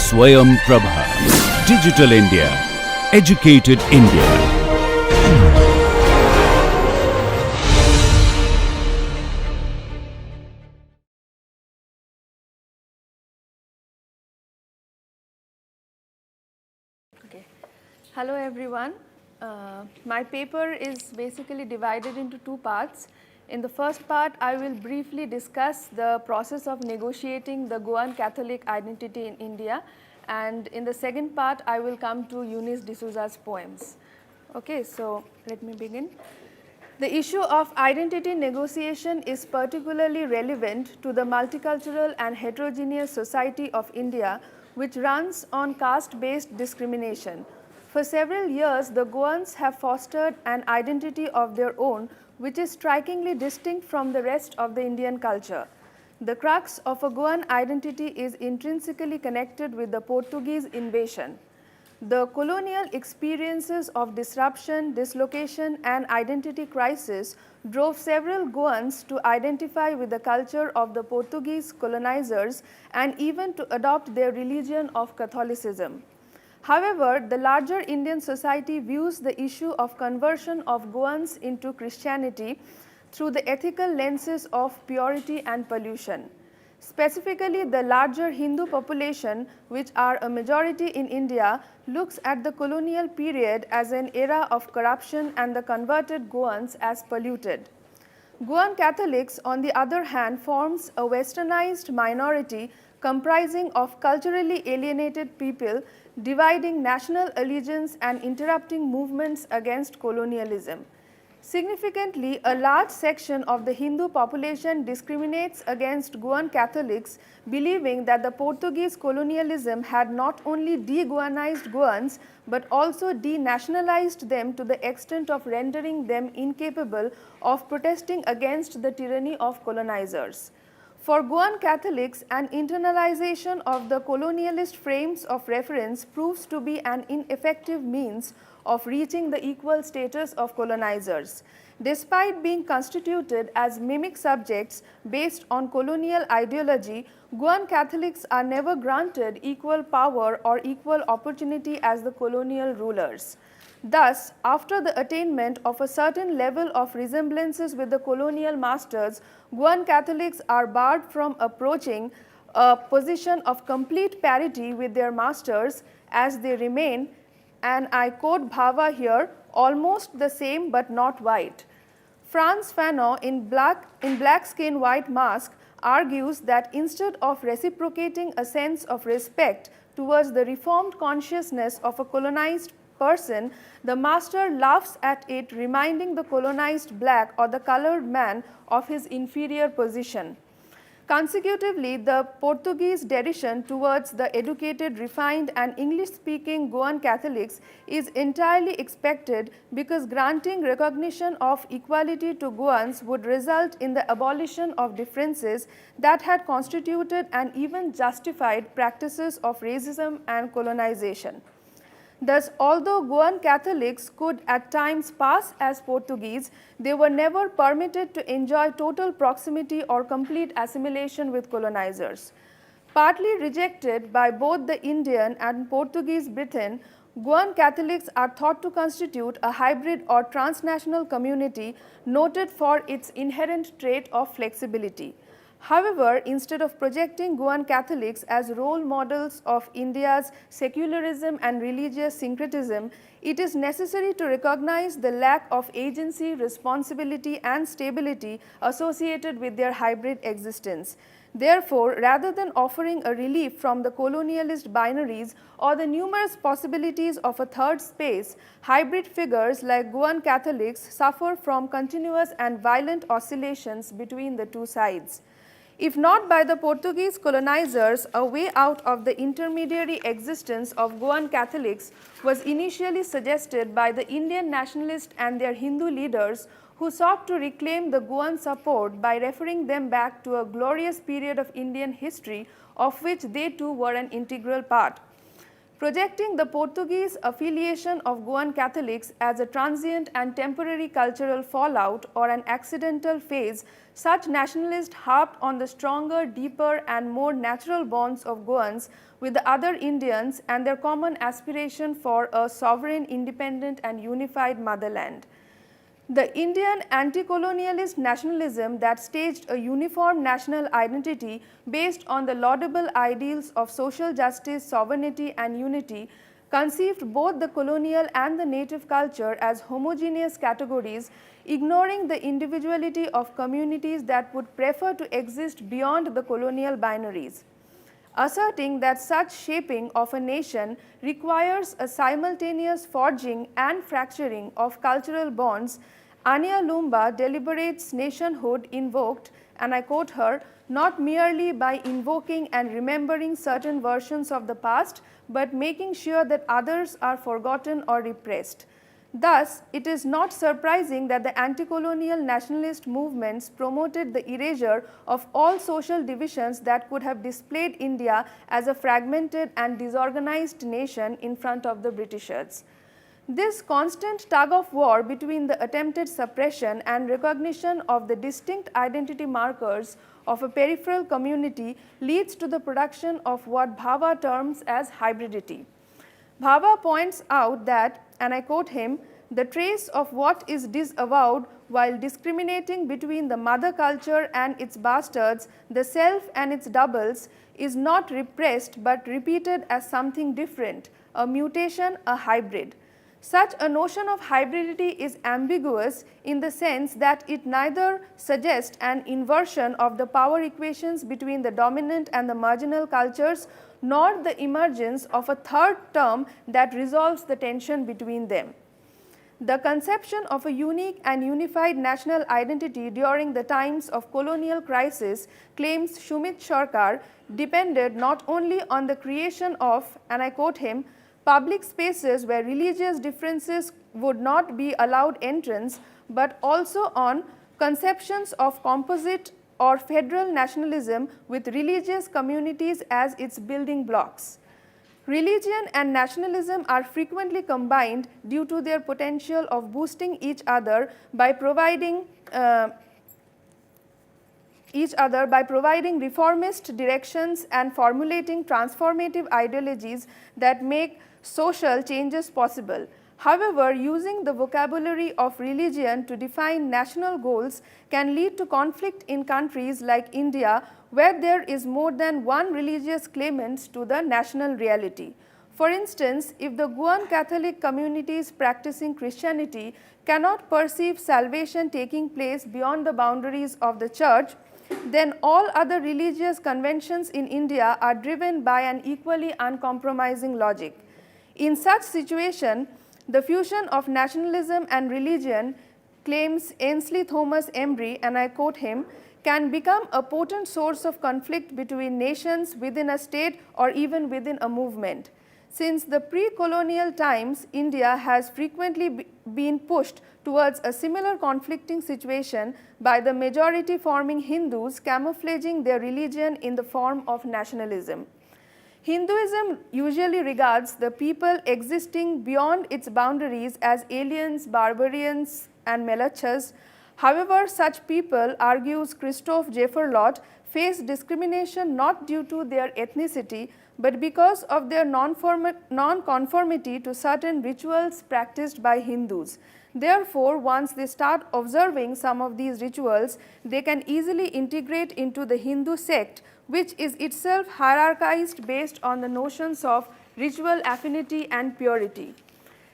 Swayam Prabha. Digital India. Educated India. Okay. Hello everyone. My paper is basically divided into two parts. In the first part, I will briefly discuss the process of negotiating the Goan Catholic identity in India, and in the second part, I will come to Eunice de Souza's poems. Okay, so let me begin. The issue of identity negotiation is particularly relevant to the multicultural and heterogeneous society of India, which runs on caste-based discrimination. For several years, the Goans have fostered an identity of their own, which is strikingly distinct from the rest of the Indian culture. The crux of a Goan identity is intrinsically connected with the Portuguese invasion. The colonial experiences of disruption, dislocation, and identity crisis drove several Goans to identify with the culture of the Portuguese colonizers and even to adopt their religion of Catholicism. However, the larger Indian society views the issue of conversion of Goans into Christianity through the ethical lenses of purity and pollution. Specifically, the larger Hindu population, which are a majority in India, looks at the colonial period as an era of corruption and the converted Goans as polluted. Goan Catholics, on the other hand, forms a westernized minority comprising of culturally alienated people, dividing national allegiance and interrupting movements against colonialism. Significantly, a large section of the Hindu population discriminates against Goan Catholics, believing that the Portuguese colonialism had not only de-Goanized Goans, but also denationalized them to the extent of rendering them incapable of protesting against the tyranny of colonizers. For Goan Catholics, an internalization of the colonialist frames of reference proves to be an ineffective means of reaching the equal status of colonizers. Despite being constituted as mimic subjects based on colonial ideology, Goan Catholics are never granted equal power or equal opportunity as the colonial rulers. Thus, after the attainment of a certain level of resemblances with the colonial masters, Goan Catholics are barred from approaching a position of complete parity with their masters as they remain, and I quote Bhava here, almost the same but not white. Frantz Fanon in Black Skin, White Mask argues that instead of reciprocating a sense of respect towards the reformed consciousness of a colonized person, the master laughs at it, reminding the colonized black or the colored man of his inferior position. Consecutively, the Portuguese derision towards the educated, refined, and English-speaking Goan Catholics is entirely expected because granting recognition of equality to Goans would result in the abolition of differences that had constituted and even justified practices of racism and colonization. Thus, although Goan Catholics could at times pass as Portuguese, they were never permitted to enjoy total proximity or complete assimilation with colonizers. Partly rejected by both the Indian and Portuguese Britain, Goan Catholics are thought to constitute a hybrid or transnational community noted for its inherent trait of flexibility. However, instead of projecting Goan Catholics as role models of India's secularism and religious syncretism, it is necessary to recognize the lack of agency, responsibility, and stability associated with their hybrid existence. Therefore, rather than offering a relief from the colonialist binaries or the numerous possibilities of a third space, hybrid figures like Goan Catholics suffer from continuous and violent oscillations between the two sides. If not by the Portuguese colonizers, a way out of the intermediary existence of Goan Catholics was initially suggested by the Indian nationalists and their Hindu leaders who sought to reclaim the Goan support by referring them back to a glorious period of Indian history of which they too were an integral part. Projecting the Portuguese affiliation of Goan Catholics as a transient and temporary cultural fallout or an accidental phase, such nationalists harped on the stronger, deeper and more natural bonds of Goans with the other Indians and their common aspiration for a sovereign, independent and unified motherland. The Indian anti-colonialist nationalism that staged a uniform national identity based on the laudable ideals of social justice, sovereignty and unity conceived both the colonial and the native culture as homogeneous categories, ignoring the individuality of communities that would prefer to exist beyond the colonial binaries. Asserting that such shaping of a nation requires a simultaneous forging and fracturing of cultural bonds, Ania Lumba deliberates nationhood invoked, and I quote her, not merely by invoking and remembering certain versions of the past, but making sure that others are forgotten or repressed. Thus, it is not surprising that the anti-colonial nationalist movements promoted the erasure of all social divisions that could have displayed India as a fragmented and disorganized nation in front of the Britishers. This constant tug of war between the attempted suppression and recognition of the distinct identity markers of a peripheral community leads to the production of what Bhabha terms as hybridity. Bhabha points out that, and I quote him, the trace of what is disavowed while discriminating between the mother culture and its bastards, the self and its doubles, is not repressed but repeated as something different, a mutation, a hybrid. Such a notion of hybridity is ambiguous in the sense that it neither suggests an inversion of the power equations between the dominant and the marginal cultures, nor the emergence of a third term that resolves the tension between them. The conception of a unique and unified national identity during the times of colonial crisis, claims Shumit Sarkar, depended not only on the creation of, and I quote him, public spaces where religious differences would not be allowed entrance, but also on conceptions of composite or federal nationalism with religious communities as its building blocks. Religion and nationalism are frequently combined due to their potential of boosting each other by providing reformist directions and formulating transformative ideologies that make social changes possible. However, using the vocabulary of religion to define national goals can lead to conflict in countries like India, where there is more than one religious claimant to the national reality. For instance, if the Goan Catholic communities practicing Christianity cannot perceive salvation taking place beyond the boundaries of the church, then all other religious conventions in India are driven by an equally uncompromising logic. In such situation, the fusion of nationalism and religion, claims Ainsley Thomas Embry, and I quote him, can become a potent source of conflict between nations within a state or even within a movement. Since the pre-colonial times, India has frequently been pushed towards a similar conflicting situation by the majority forming Hindus camouflaging their religion in the form of nationalism. Hinduism usually regards the people existing beyond its boundaries as aliens, barbarians and melachas. However, such people, argues Christophe Jefferlot, face discrimination not due to their ethnicity, but because of their non-conformity to certain rituals practiced by Hindus. Therefore, once they start observing some of these rituals, they can easily integrate into the Hindu sect, which is itself hierarchized based on the notions of ritual affinity and purity.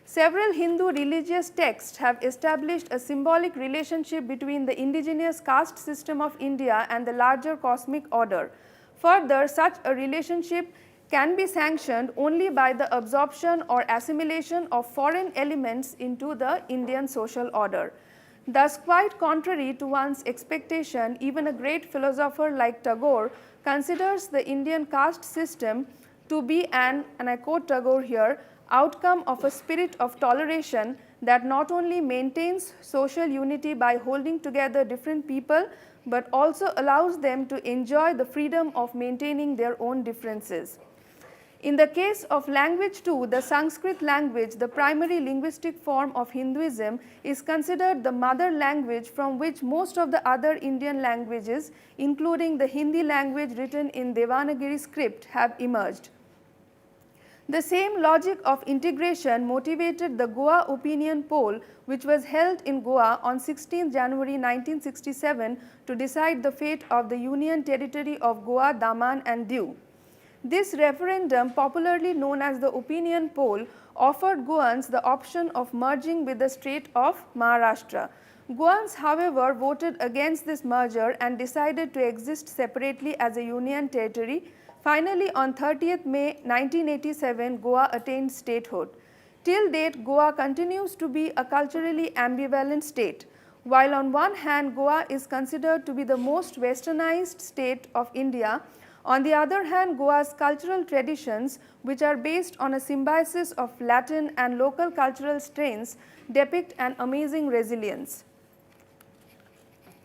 Several Hindu religious texts have established a symbolic relationship between the indigenous caste system of India and the larger cosmic order. Further, such a relationship can be sanctioned only by the absorption or assimilation of foreign elements into the Indian social order. Thus, quite contrary to one's expectation, even a great philosopher like Tagore considers the Indian caste system to be an, and I quote Tagore here, outcome of a spirit of toleration that not only maintains social unity by holding together different people, but also allows them to enjoy the freedom of maintaining their own differences. In the case of language too, the Sanskrit language, the primary linguistic form of Hinduism, is considered the mother language from which most of the other Indian languages, including the Hindi language written in Devanagari script, have emerged. The same logic of integration motivated the Goa opinion poll, which was held in Goa on 16 January 1967 to decide the fate of the Union territory of Goa, Daman and Diu. This referendum, popularly known as the opinion poll, offered Goans the option of merging with the state of Maharashtra. Goans, however, voted against this merger and decided to exist separately as a union territory. Finally, on 30th May 1987, Goa attained statehood. Till date, Goa continues to be a culturally ambivalent state. While on one hand, Goa is considered to be the most westernized state of India, on the other hand, Goa's cultural traditions, which are based on a symbiosis of Latin and local cultural strains, depict an amazing resilience.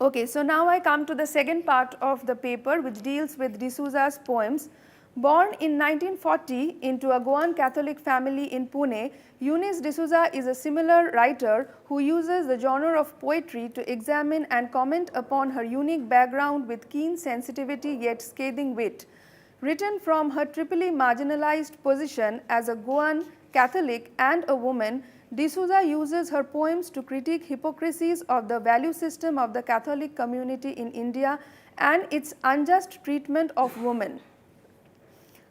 Okay, so now I come to the second part of the paper, which deals with D'Souza's poems. Born in 1940 into a Goan Catholic family in Pune, Eunice D'Souza is a similar writer who uses the genre of poetry to examine and comment upon her unique background with keen sensitivity yet scathing wit. Written from her triply marginalized position as a Goan Catholic and a woman, D'Souza uses her poems to critique hypocrisies of the value system of the Catholic community in India and its unjust treatment of women.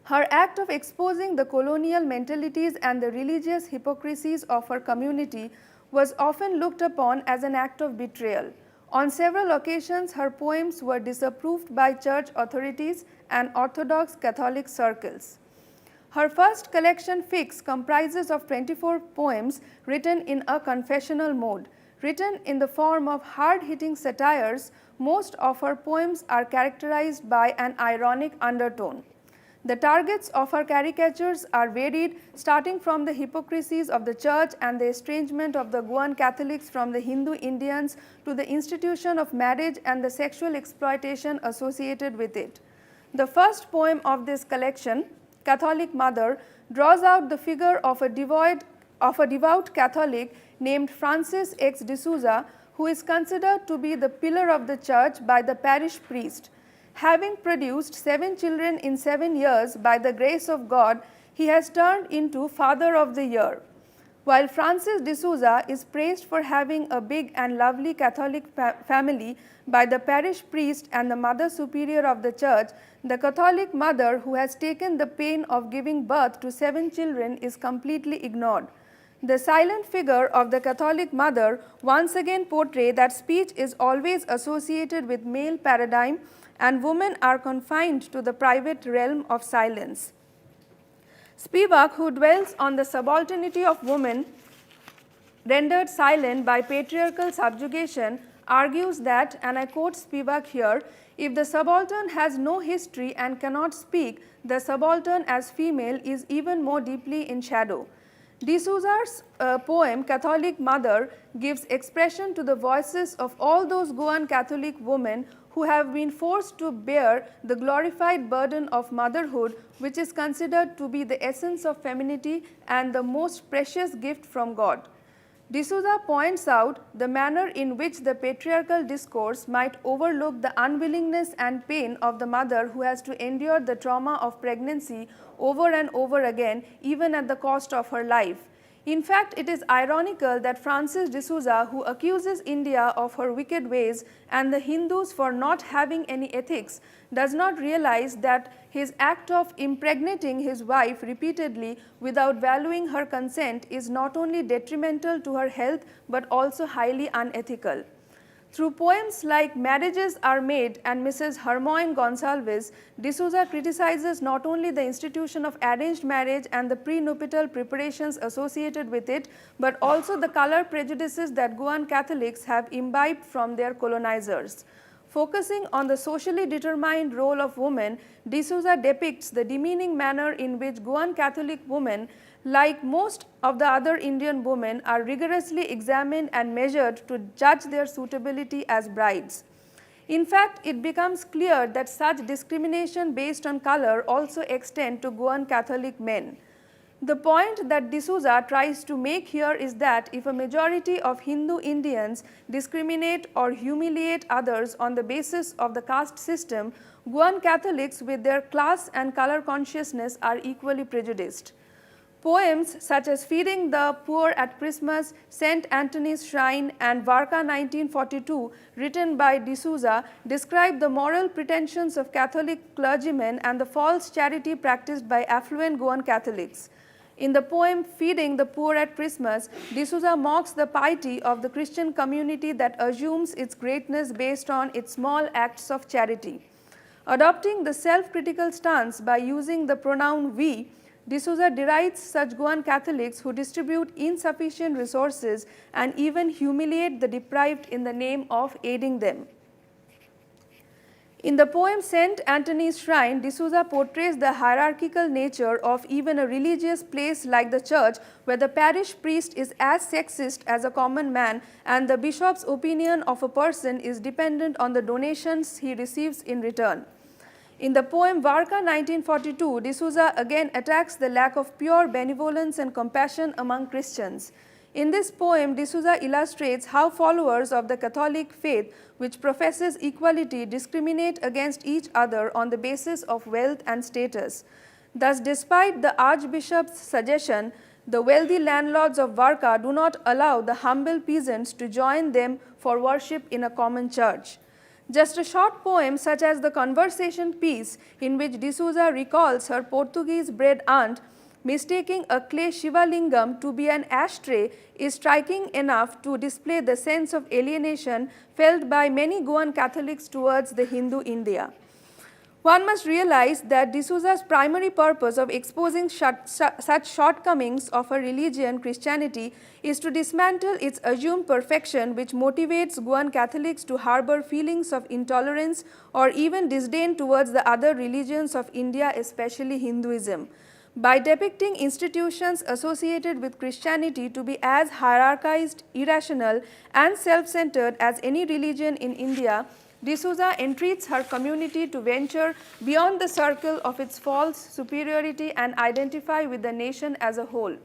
Her act of exposing the colonial mentalities and the religious hypocrisies of her community was often looked upon as an act of betrayal. On several occasions, her poems were disapproved by church authorities and Orthodox Catholic circles. Her first collection, Fix, comprises of 24 poems written in a confessional mode. Written in the form of hard-hitting satires, most of her poems are characterized by an ironic undertone. The targets of her caricatures are varied, starting from the hypocrisies of the church and the estrangement of the Goan Catholics from the Hindu Indians to the institution of marriage and the sexual exploitation associated with it. The first poem of this collection, Catholic Mother, draws out the figure of a devout Catholic named Francis X. D'Souza, who is considered to be the pillar of the church by the parish priest. Having produced 7 children in 7 years by the grace of God, he has turned into Father of the Year. While Francis D'Souza is praised for having a big and lovely Catholic family by the parish priest and the Mother Superior of the Church, the Catholic mother who has taken the pain of giving birth to 7 children is completely ignored. The silent figure of the Catholic mother once again portrays that speech is always associated with male paradigm and women are confined to the private realm of silence. Spivak, who dwells on the subalternity of women rendered silent by patriarchal subjugation, argues that, and I quote Spivak here, if the subaltern has no history and cannot speak, the subaltern as female is even more deeply in shadow. D'Souza's poem, Catholic Mother, gives expression to the voices of all those Goan Catholic women who have been forced to bear the glorified burden of motherhood, which is considered to be the essence of femininity and the most precious gift from God. D'Souza points out the manner in which the patriarchal discourse might overlook the unwillingness and pain of the mother who has to endure the trauma of pregnancy over and over again, even at the cost of her life. In fact, it is ironical that Francis D'Souza, who accuses India of her wicked ways and the Hindus for not having any ethics, does not realize that his act of impregnating his wife repeatedly without valuing her consent is not only detrimental to her health but also highly unethical. Through poems like Marriages Are Made and Mrs. Hermoine Gonsalves, D'Souza criticizes not only the institution of arranged marriage and the prenuptial preparations associated with it, but also the color prejudices that Goan Catholics have imbibed from their colonizers. Focusing on the socially determined role of women, D'Souza depicts the demeaning manner in which Goan Catholic women, like most of the other Indian women, are rigorously examined and measured to judge their suitability as brides. In fact, it becomes clear that such discrimination based on color also extend to Goan Catholic men. The point that D'Souza tries to make here is that if a majority of Hindu Indians discriminate or humiliate others on the basis of the caste system, Goan Catholics with their class and color consciousness are equally prejudiced. Poems such as Feeding the Poor at Christmas, St. Anthony's Shrine and Varka 1942, written by D'Souza, describe the moral pretensions of Catholic clergymen and the false charity practiced by affluent Goan Catholics. In the poem Feeding the Poor at Christmas, D'Souza mocks the piety of the Christian community that assumes its greatness based on its small acts of charity. Adopting the self-critical stance by using the pronoun we, D'Souza derides such Goan Catholics who distribute insufficient resources and even humiliate the deprived in the name of aiding them. In the poem St. Anthony's Shrine, D'Souza portrays the hierarchical nature of even a religious place like the church, where the parish priest is as sexist as a common man and the bishop's opinion of a person is dependent on the donations he receives in return. In the poem Varka 1942, D'Souza again attacks the lack of pure benevolence and compassion among Christians. In this poem, D'Souza illustrates how followers of the Catholic faith, which professes equality, discriminate against each other on the basis of wealth and status. Thus, despite the Archbishop's suggestion, the wealthy landlords of Varka do not allow the humble peasants to join them for worship in a common church. Just a short poem such as the conversation piece, in which D'Souza recalls her Portuguese-bred aunt mistaking a clay Shiva Lingam to be an ashtray, is striking enough to display the sense of alienation felt by many Goan Catholics towards the Hindu India. One must realize that D'Souza's primary purpose of exposing such shortcomings of her religion, Christianity, is to dismantle its assumed perfection, which motivates Goan Catholics to harbor feelings of intolerance or even disdain towards the other religions of India, especially Hinduism. By depicting institutions associated with Christianity to be as hierarchized, irrational, and self-centered as any religion in India, D'Souza entreats her community to venture beyond the circle of its false superiority and identify with the nation as a whole.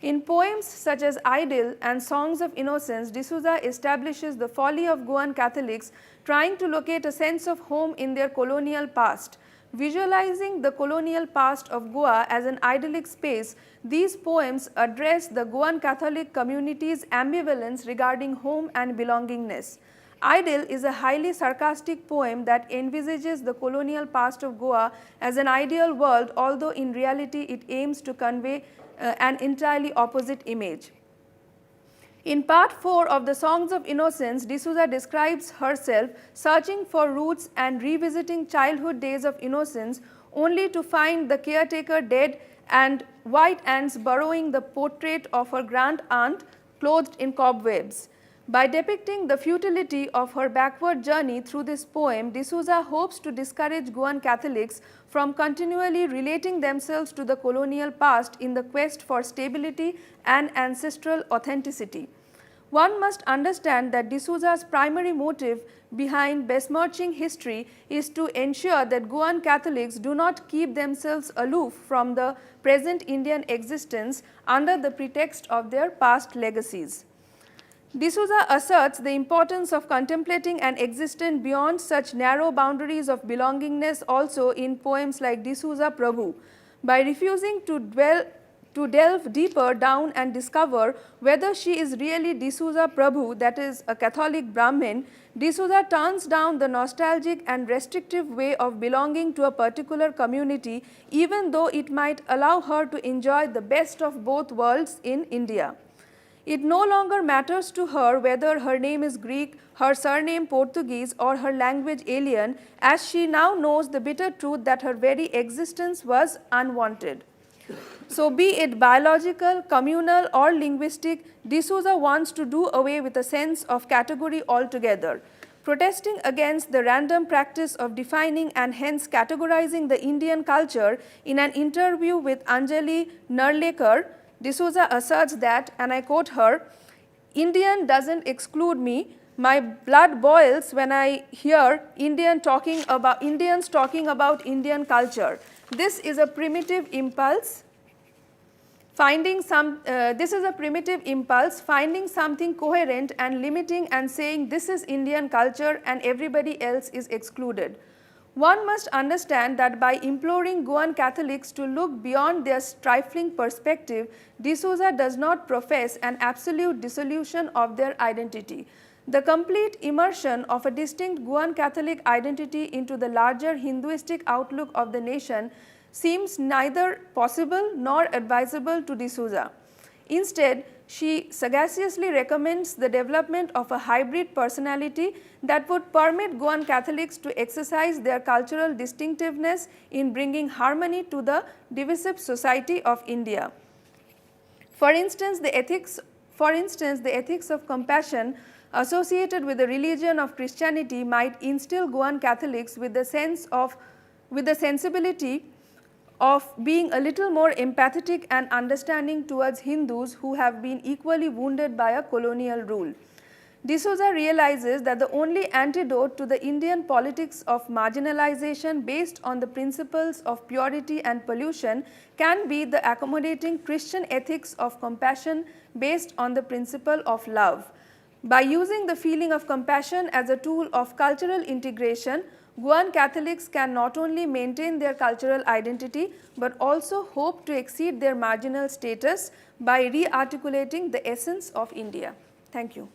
In poems such as Idyll and Songs of Innocence, D'Souza establishes the folly of Goan Catholics trying to locate a sense of home in their colonial past. Visualizing the colonial past of Goa as an idyllic space, these poems address the Goan Catholic community's ambivalence regarding home and belongingness. Idyll is a highly sarcastic poem that envisages the colonial past of Goa as an ideal world, although in reality it aims to convey an entirely opposite image. In part 4 of the Songs of Innocence, D'Souza describes herself searching for roots and revisiting childhood days of innocence, only to find the caretaker dead and white ants burrowing the portrait of her grand aunt clothed in cobwebs. By depicting the futility of her backward journey through this poem, D'Souza hopes to discourage Goan Catholics from continually relating themselves to the colonial past in the quest for stability and ancestral authenticity. One must understand that D'Souza's primary motive behind besmirching history is to ensure that Goan Catholics do not keep themselves aloof from the present Indian existence under the pretext of their past legacies. D'Souza asserts the importance of contemplating an existence beyond such narrow boundaries of belongingness also in poems like D'Souza Prabhu. By refusing to delve deeper down and discover whether she is really D'Souza Prabhu, that is a Catholic Brahmin, D'Souza turns down the nostalgic and restrictive way of belonging to a particular community, even though it might allow her to enjoy the best of both worlds in India. It no longer matters to her whether her name is Greek, her surname Portuguese, or her language alien, as she now knows the bitter truth that her very existence was unwanted. So be it biological, communal, or linguistic, D'Souza wants to do away with a sense of category altogether. Protesting against the random practice of defining and hence categorizing the Indian culture, in an interview with Anjali Narlekar, D'Souza asserts that, and I quote her, "Indian doesn't exclude me, My blood boils when I hear Indians talking about Indian culture. This is a primitive impulse. Finding something coherent and limiting and saying this is Indian culture and everybody else is excluded. One must understand that by imploring Goan Catholics to look beyond their trifling perspective, D'Souza does not profess an absolute dissolution of their identity. The complete immersion of a distinct Goan Catholic identity into the larger Hinduistic outlook of the nation seems neither possible nor advisable to D'Souza. Instead, she sagaciously recommends the development of a hybrid personality that would permit Goan Catholics to exercise their cultural distinctiveness in bringing harmony to the divisive society of India. For instance, the ethics of compassion associated with the religion of Christianity might instill Goan Catholics with the sensibility of being a little more empathetic and understanding towards Hindus who have been equally wounded by a colonial rule. D'Souza realizes that the only antidote to the Indian politics of marginalization based on the principles of purity and pollution can be the accommodating Christian ethics of compassion based on the principle of love. By using the feeling of compassion as a tool of cultural integration, Goan Catholics can not only maintain their cultural identity but also hope to exceed their marginal status by re-articulating the essence of India. Thank you.